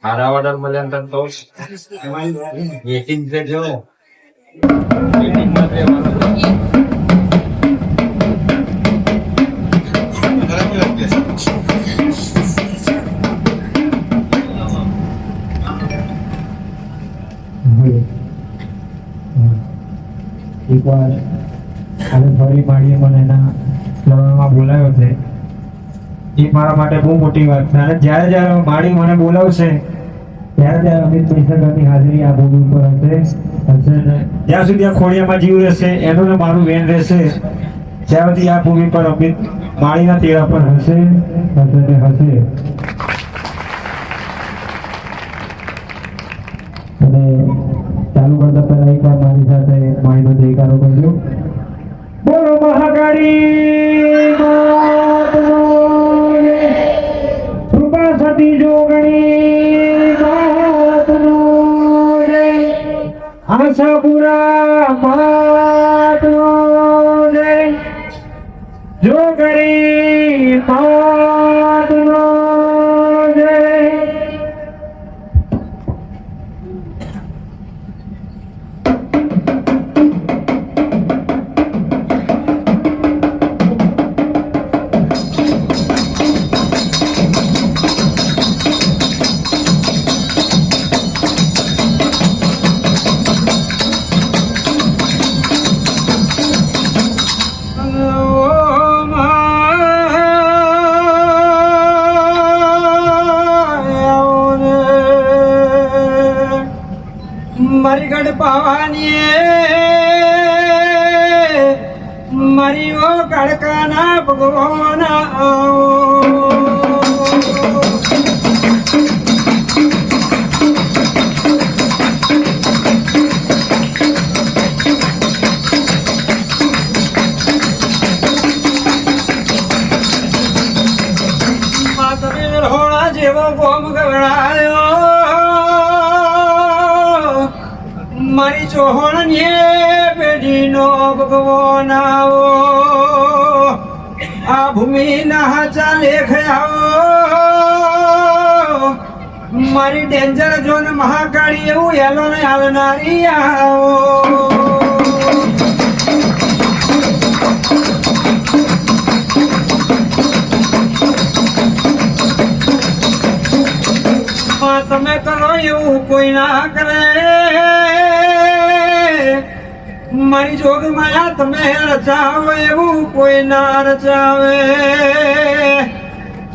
હારા ઓર્ડર મળ્યા તને તો વેટિંગ છે જો વેટિંગ માં એકવાર આજે ફરી માળીએ મને એના લગ્નમાં બોલાવ્યો છે. એ મારા માટે બહુ મોટી વાત છે અને જ્યારે જ્યારે માળી મને બોલાવશે ત્યારે અમિત મહીસાગરની હાજરી આ ભૂમિ ઉપર હશે ને જ્યાં સુધી આ ખોડિયામાં જીવ રહેશે એનું ને મારું વેન રહેશે ત્યાં સુધી આ ભૂમિ પર અમિત માળીના તેડા પર હશે. અને ચાલુ કરતા પહેલા એકવાર મારી સાથે માળીનો જયકારો કરજો. બોલો મહાકાળી માતનો કૃપા સતી જોગણી માતનો રે આશાપુરા માતનો રે જોગણી માતનો રે. મારી ગઢ પાવાની મારી ઓ કડકાના ભગવાન માતવીર હોણા જેવો ગોમ ગવડાયો મારી ચોહણ ને પેઢીનો ભગવાન આવો આ ભૂમિ ના હાચા લેખ આવો મારી ડેન્જર ઝોન મહાકાળી એવું એલો ને હાલનારી આવો. તમે કરો એવું કોઈ ના કરે મારી જોગ માયા તમે રચાવો એવું કોઈ ના રચાવે.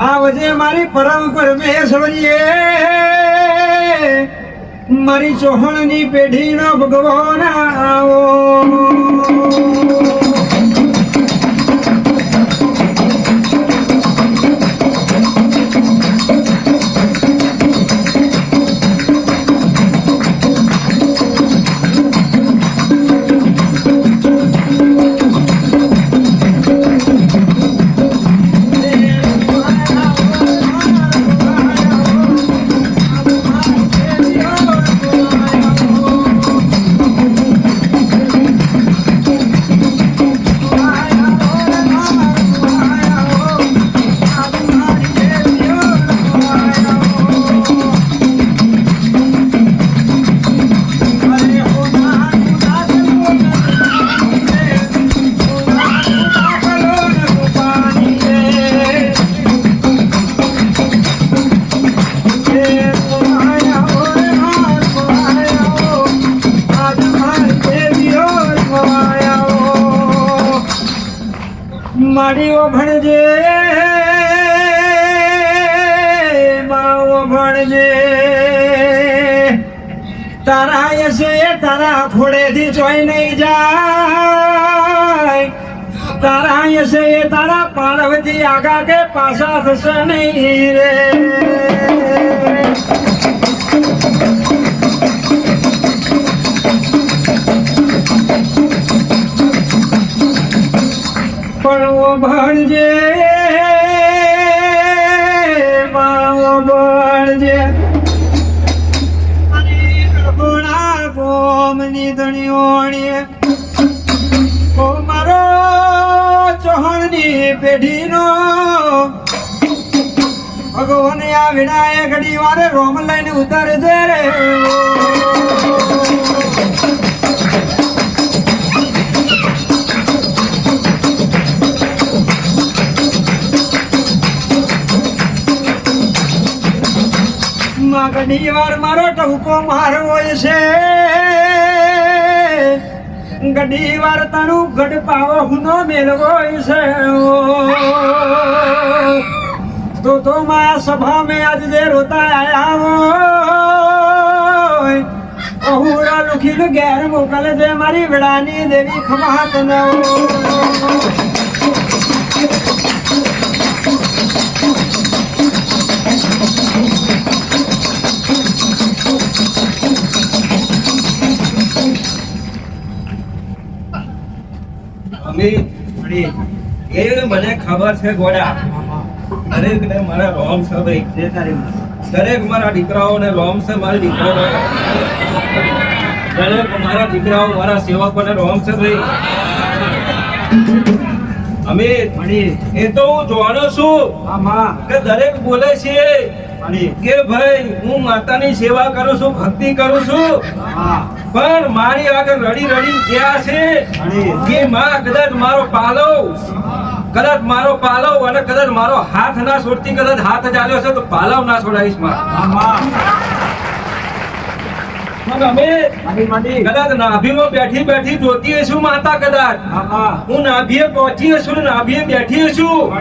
આવજે મારી પરમ પરમેશ્વરીએ મારી ચોહણની પેઢીનો ભગવાન આવો. માડીઓ ભણજે માઓ ભણજે તારા યશે તારા ખોડેથી જોઈ નહીં જાય તારા યશે તારા પાર્વતી આગા કે પાછા થશે નહીં રે. પણ ભણજે માઓ ભણજે ગુણા ગોમની ધણીઓણીએ ઓ મારો રોહણની પેઢીનો ભગવાન આ વિડાએ ઘડી વારે રોમ લઈને ઉતરજે રે ઘણી વાર મારો ટહુકો મારવો છે ઘણી વાર તારું ગઢ પાવો હુનો મેળવો છે તો માયા સભા મેં આજ જે રોતા આયા હોય અહુરા લુખી ઘેર મોકલે જે મારી વેળાની દેવી ખમાત ન મને ખબર છે ગોડા દરેક ને મારા રોમ છે ભાઈ દરેક મારા દીકરાઓને રોમ છે મારી દીકરાઓ દરેક મારા દીકરાઓ મારા સેવકોને રોમ છે ભાઈ અમિત એ તો હું જાણું છું કે દરેક બોલે છે કે ભાઈ હું માતાની સેવા કરું છું ભક્તિ કરું છું પણ મારી આગળ રડી રડી ગયા છે કે માં કદાચ મારો પાલવ અને કદાચ મારો હાથ ના છોડતી કદાચ હાથ ચાલ્યો છે તો પાલવ ના છોડાઈશ માં કદાચ નાભીમાં બેઠી બેઠી જોતી હશું માતા કદાચ હું નાભીએ પહોંચી હશું નાભીએ બેઠી હશું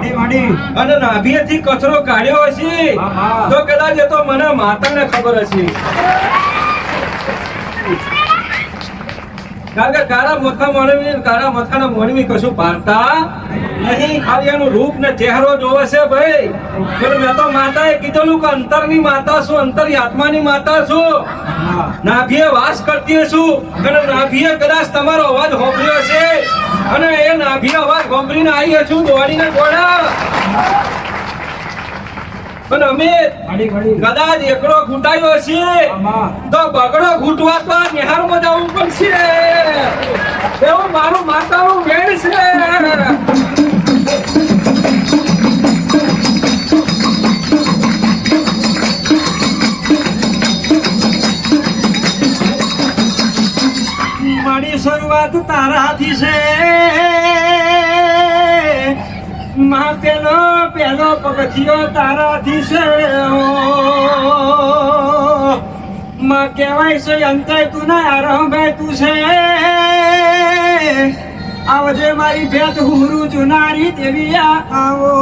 અને નાભીએથી કચરો કાઢ્યો હશે તો કદાચ એ તો મને માતાને ખબર હશે કારણ કે કારા મથાના મોણવી કશું પારતા નહીં ખાલી એનું રૂપ ને ચહેરો જોવે છે ભાઈ પણ મેં તો માતાએ કીધેલું કે અંતરની માતા છું અંતરની આત્માની માતા છું નાભીએ વાસ કરતી છું અને નાભીએ કદાચ તમારો અવાજ સાંભળ્યો છે અને એ નાભીએ અવાજ સાંભળીને આવી છું દોડીને દોડા પણ અમે કદાચ એકડો ઘૂંટાયો છે તો બગડો ઘૂંટવા તો નિહારમાં જવું પડશે એવું મારું માતાનું વેણ છે મારી શરૂઆત તારાથી છે માં પેલો પગથિયો તારાથી છે માં કહેવાય છે અંતે તું ના આરંભાઈ તું છે આવજે મારી ભેટ હુરું જુનારી દેવી આવો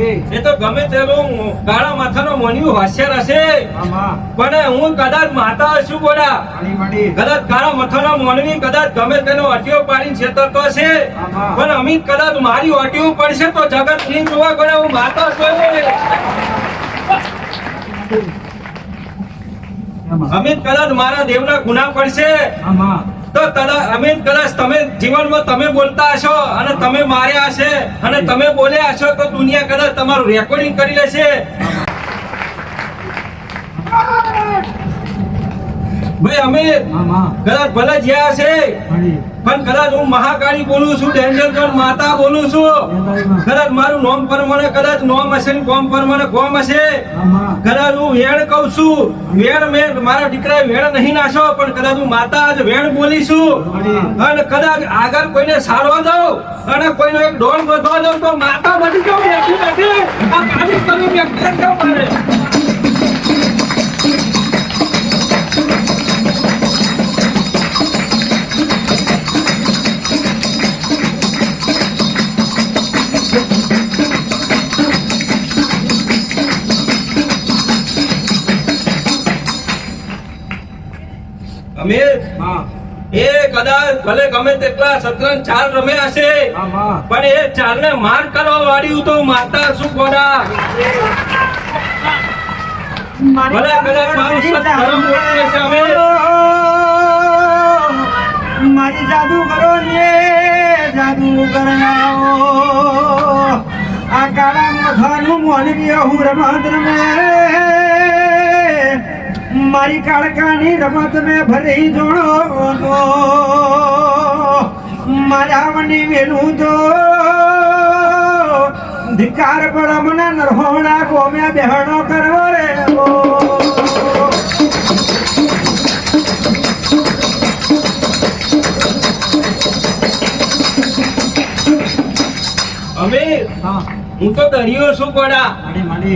એ તો ગમે તેનું કાળા માથાનો મોનિયું હોશિયાર હશે પણ હું કદાચ માતા હશું બોલા કદાચ કાળા માથાનો મોનવી કદાચ ગમે તેનો અટીઓ પાડીને છેતરતો હશે પણ અમિત કદાચ મારી અટીઓ પડશે તો જગત ની જોવા ગણે હું માતા છું અમિત કદાચ મારા દેવના ગુના પડશે તો અમિત કદાચ તમે જીવનમાં તમે બોલતા હશો અને તમે માર્યા હશે અને તમે બોલ્યા હશો તો દુનિયા કદાચ તમારું રેકોર્ડિંગ કરી લેશે ભાઈ અમિત કદાચ ભલે જ્યાં હશે પણ કદાચ હું મહાકાળી બોલું છું ડેન્જર માતા બોલું છું કદાચ મારું નોમ પ્રમાણે કદાચ નોમ હશે ને કોમ પ્રમાણે કોમ હશે કદાચ હું વેણ કહું છું વેણ મેં મારા દીકરાએ વેણ નહીં નાશો પણ કદાચ હું માતા જ વેણ બોલીશું અને કદાચ આગળ કોઈને સારવા દઉં અને કોઈનો એક ડોળ વધવા દઉં તો માતા બની જાઉં બેઠી બેઠી આ કાળી તમે વ્યક્તિ કેમ મારે એ કદાચ ભલે ગમે તેટલા શતરંજ ચાલ રમ્યા હશે પણ એ ચાલ ને માર કરવા વાળ્યું તો માતા શું ગોડા ભલે કદાચ મારું સત્કર્મ બોલીએ છે અમે મારી જાદુ કરો ને જાદુ કરનાઓ આ કાળા મોથાનું મોનવી હું રમત રમે મારી કાળકાની રમત મેં ભરી જોડો તો મારા વની વેલું તો ધિકાર પર મને નરહોણા ગોમે બેહણો કરવો રે અમીર હું તો દરિયો છું ગોડા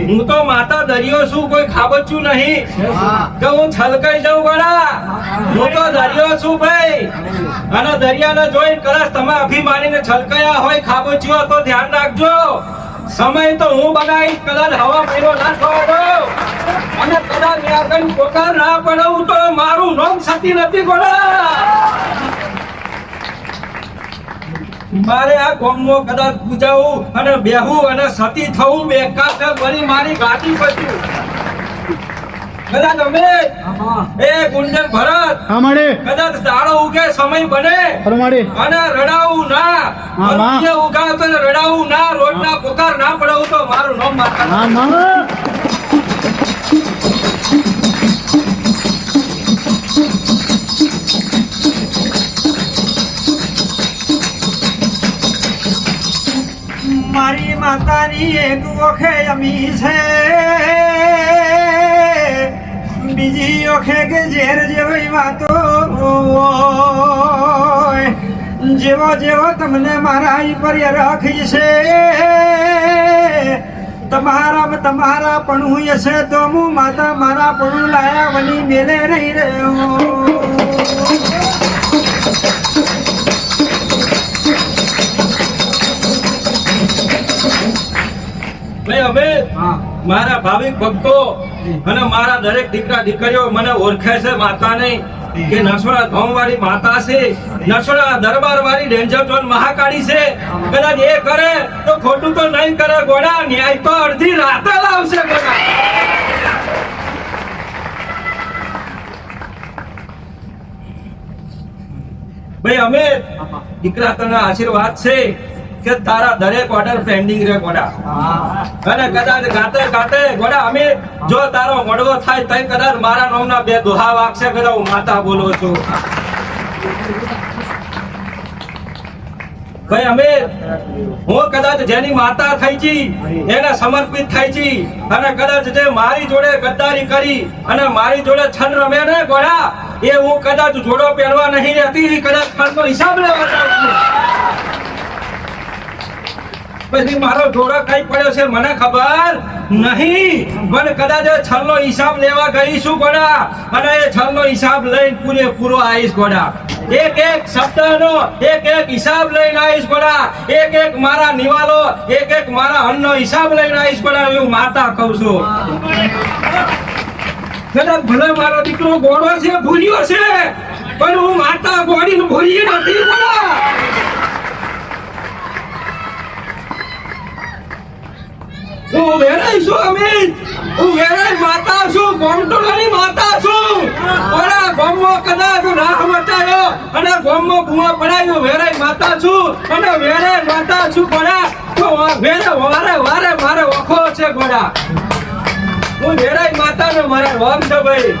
હું તો માતા દરિયો છું કોઈ ખાબચ્યું નહીં કે હું છલકાઈ જાઉં ગોડા હું તો દરિયો છું ભાઈ અને દરિયાને જોઈ કદાચ તમે અભિમાનીને છલકાયા હોય ખાબચ્યું હોય તો ધ્યાન રાખજો સમય તો હું બનાવીશ કદાચ હવા મહિનો ના થવા દઉં અને કદાચ આગળ પોકાર ના પડાવું તો મારું નામ સતી નથી ગોડા મારે આ ગોમમાં કદાચ પૂજાવું અને બેહું અને સતી થવું બેકાર છે વળી મારી ગાદી પચ્યું કદાચ અમે એ ગુંજન ભરત કદાચ દાડો ઉગે સમય બને અને રડાવું ના ઉગાવ તો રડાવું ના રોજના પોકાર ના પડાવું તો મારું નામ માતા મારી માતાની એક ઓખે અમી છે બીજી ઓખે કે ઝેર જેવી વાતો જેવો જેવો તમને મારા પર રાખી છે તમારા પણ હશે તો હું માતા મારા પણ લાયા વની મેલે રહી રહ્યો અમે મારા ભાવિક ભક્તો અને મારા દરેક દીકરા દીકરીઓ મને ઓળખે છે માતા નહીં કે નસોડા ધામ વાળી માતા છે નસોડા દરબાર વાળી ડેન્જર ઝોન મહાકાળી છે કદાચ એ કરે તો ખોટું તો નહીં કરે ગોડા ન્યાય તો અડધી રાતે લાવશે ગોડા ભાઈ અમે દીકરા તને આશીર્વાદ છે કે તારા દરેક ઓર્ડર પેન્ડિંગ રે ગોડા અને કદાચ ગાતે ગાતે ગોડા અમે જો તારો મોડવો થાય તઈ કદાચ મારા નામના બે દોહા વાગશે કદાચ હું માતા બોલું છું ભાઈ અમે હું કદાચ જેની માતા થઈ છી એને સમર્પિત થઈ છી અને કદાચ જે મારી જોડે ગદ્દારી કરી અને મારી જોડે છન રમે ને ગોડા એ હું કદાચ જોડો પહેરવા નહીં રહેતી કદાચ ખર્ચનો હિસાબ લેવા જાઉં છું પછી મારો જોડો કઈ પડ્યો છે મને ખબર નહીં પણ કદાચ છલનો હિસાબ લેવા ગઈ છું ગોડા અને એ છલનો હિસાબ લઈને પૂરેપૂરો આવીશ ગોડા એક એક શબ્દનો એક એક હિસાબ લઈને આવીશ ગોડા એક એક મારા નિવાલો એક એક મારા અન્નનો હિસાબ લઈને આવીશ ગોડા હું માતા કહું છું કદાચ ભલે મારો દીકરો ગોળો છે ભૂલ્યો છે પણ હું માતા ગોળીને ભૂલી નથી ગોડા હું વેરાઈ છું અમિત હું વેરાઈ માતા છું ગોમટોલાની માતા છું ઓલા ગોમો કદાચ રાહ મચાયો અને ગોમો બુઆ પડાયો વેરાઈ માતા છું અને વેરાઈ માતા છું ગોડા તો વેરે વારે વારે મારે ઓખો છે ગોડા હું વેરાઈ માતાનો મારા રોમ છે ભાઈ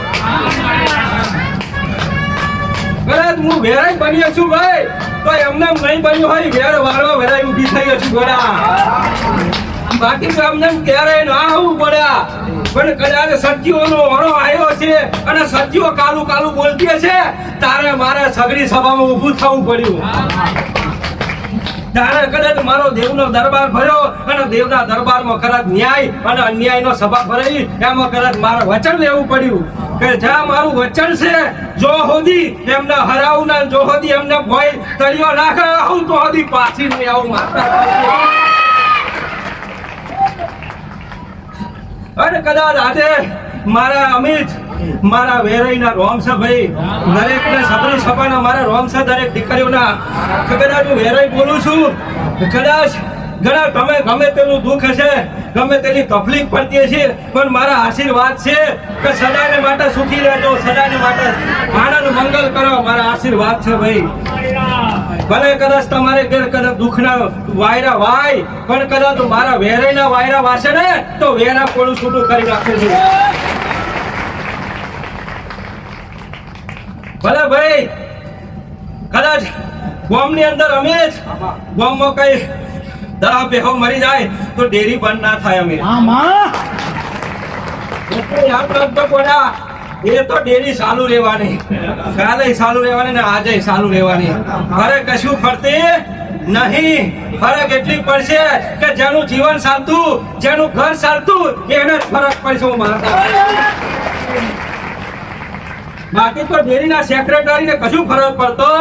કદાચ હું વેરાઈ બન્યો છું ભાઈ તો એમને નહીં બન્યું હોય વેર વાળો વેરાઈ ઊભી થઈ છું ગોડા બાકી તો અમને ક્યારેય ના આવું પડ્યા પણ કદાચ સજીવોનો વારો આવ્યો છે અને સજીવો કાલું કાલું બોલતી છે તારે મારે સગડી સભામાં ઊભું થવું પડ્યું તારે કદાચ મારો દેવનો દરબાર ભર્યો અને દેવના દરબારમાં કદાચ ન્યાય અને અન્યાયનો સભા ભરાઈ એમાં કદાચ મારે વચન લેવું પડ્યું કે જ્યાં મારું વચન છે જો હોદી એમને હરાવું ના જો હોદી એમને ભોય તળિયો નાખે આવું તો હોદી પાછી નહીં આવું માતા અને કદાચ આજે મારા અમિત મારા વેરાઈના રોમ છે ભાઈ દરેકને સબરી સભાના મારા રોમ છે દરેક દીકરીઓના કદાચ હું વેરાઈ બોલું છું કદાચ ઘણા ગમે તેનું દુઃખ હશે, ગમે તેની તકલીફ પડતી હશે, પણ મારા આશીર્વાદ છે કે સદાને માટે સુખી રહેજો, સદાને માટે આનંદ મંગલ કરો. મારા આશીર્વાદ છે ભાઈ. ભલે કદાચ તમારે ઘેર કદાચ દુઃખના વાયરા વાય, પણ કદાચ મારા વેરાયના વાયરા વાસે ને તો વેરા કોળું છૂટું કરી નાખું છું. ભલે ભાઈ કદાચ બોમ્બની અંદર અમે જ બોમ્બમાં કઈ 10 બેહો મરી જાય તો ડેરી બંધ ના થાય. અમે યાદ રાખજો કોડા, એ તો ડેરી ચાલુ રહેવાની, કાલે ચાલુ રહેવાની ને આજે ચાલુ રહેવાની. ફરક કશું ફરતી નહીં. ફરક એટલી પડશે કે જેનું જીવન ચાલતું, જેનું ઘર ચાલતું, એને જ ફરક પડશે. હું માનતા બાકી તો ડેરીના સેક્રેટરી ને કશું ફરક પડતો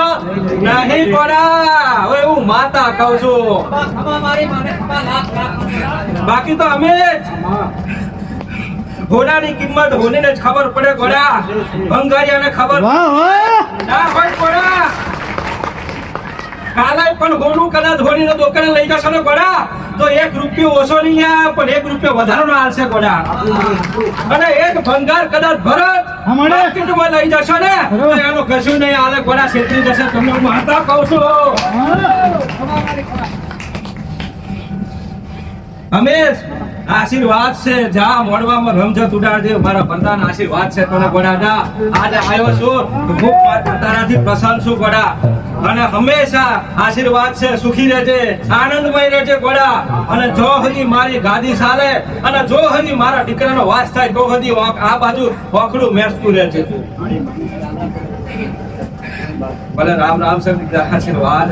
નહીં પડા. હવે હું માતા કહું છું. બાકી તો અમે હોનાની કિંમત હોનીને જ ખબર પડે ગોડા, ભંગારિયાને ખબર ના હોય ગોડા. કાલે પણ હોનું કદાચ હોનીને દુકાને લઈ જશો ને ગોડા તો 1 રૂપિયો ઓછો નહીં આવે, પણ 1 રૂપિયો વધારાનો આવશે ગોડા. અને એક ભંગાર કદાચ ભરત માર્કેટમાં લઈ જશો ને તો એનું કશું નહીં આલે ગોડા, છેતરી જશે. તમને હું માતા કહું છું. હમેશ આશીર્વાદ છે, જા મોડવામાં રમઝટ ઉડાડજે. મારા પ્રધાન આશીર્વાદ છે તને ગોડા. જા આજે આવ્યો છું, હું તારાથી પ્રસન્ન છું ગોડા. અને હંમેશા આશીર્વાદ છે, સુખી રહેજે, આનંદમય રહેજે ગોડા. અને જો હજી મારી ગાદી ચાલે અને જો હજી મારા દીકરાનો વાસ થાય તો હજી આ બાજુ ઓખડું મેસતું રહેજે. ભલે રામ રામ છે, આશીર્વાદ.